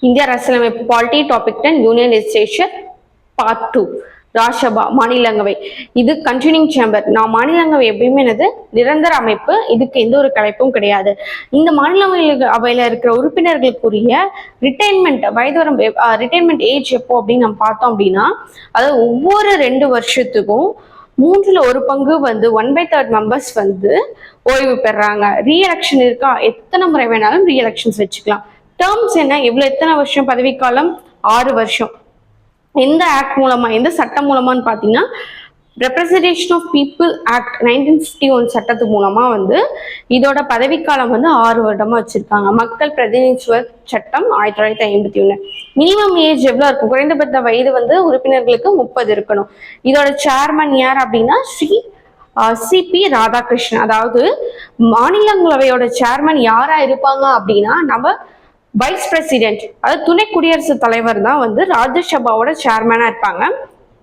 இந்திய அரசியலமைப்பு polity topic 10 union legislature part 2 Rajya Sabha மாநிலங்களவை இது கண்டினியூங் சேம்பர். நான் மாநிலங்களவை எப்பயுமே என்னது நிரந்தர அமைப்பு, இதுக்கு எந்த ஒரு கலைப்பும் கிடையாது. இந்த மாநிலங்களவையில இருக்கிற உறுப்பினர்களுக்குரிய ரிட்டைர்மெண்ட் வயது ரிட்டைர்மெண்ட் ஏஜ் எப்போ அப்படின்னு நம்ம பார்த்தோம் அப்படின்னா, அதாவது ஒவ்வொரு 2 வருஷத்துக்கும் 1/3 வந்து 1/3 மெம்பர்ஸ் வந்து ஓய்வு பெறாங்க. ரீஎலெக்ஷன் இருக்கா, எத்தனை முறை வேணாலும் ரீஎலெக்ஷன்ஸ் வச்சுக்கலாம். டேர்ம்ஸ் என்ன, எத்தனை வருஷம் பதவிக்காலம்? 6 வருஷம். எந்த ஆக்ட் மூலமா, எந்த சட்டம் மூலமான்னு பார்த்தீங்கன்னா, ரெப்ரசன்டேஷன் ஆஃப் பீப்புள் ஆக்ட் 1951 சட்டத்து மூலமா வந்து இதோட பதவிக்காலம் வந்து 6 வருடமா வச்சிருக்காங்க. மக்கள் பிரதிநிதித்துவ சட்டம் 1951. மினிமம் ஏஜ் எவ்வளவு இருக்கும்? குறைந்தபட்ச வயது வந்து உறுப்பினர்களுக்கு 30 இருக்கணும். இதோட சேர்மன் யார் அப்படின்னா சிபி ராதாகிருஷ்ணன். அதாவது மாநிலங்களவையோட சேர்மன் யாரா இருப்பாங்க அப்படின்னா, நம்ம வைஸ் பிரசிடென்ட், அதாவது துணை குடியரசுத் தலைவர் தான் வந்து ராஜ்யசபாவோட சேர்மனா இருப்பாங்க.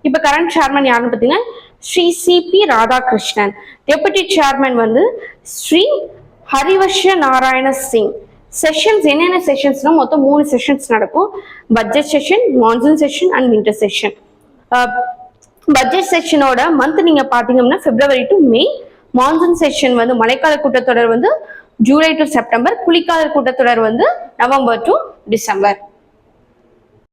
இப்ப கரண்ட் சேர்மன் யாருன்னு பார்த்தீங்கன்னா Shri CP Radhakrishnan. Deputy chairman வந்து ஸ்ரீ ஹரிவர்ஷ நாராயண சிங். செஷன்ஸ் என்னென்ன செஷன்ஸ்னா மொத்தம் 3 செஷன்ஸ் நடக்கும். Budget session, monsoon session and winter session. Budget செஷனோட மந்த் நீங்க பாத்தீங்கன்னா February to May. Monsoon session வந்து மழைக்கால கூட்டத்தொடர் வந்து ஜூலை டு செப்டம்பர். குளிர்கால கூட்டத்தொடர் வந்து நவம்பர் டு டிசம்பர்.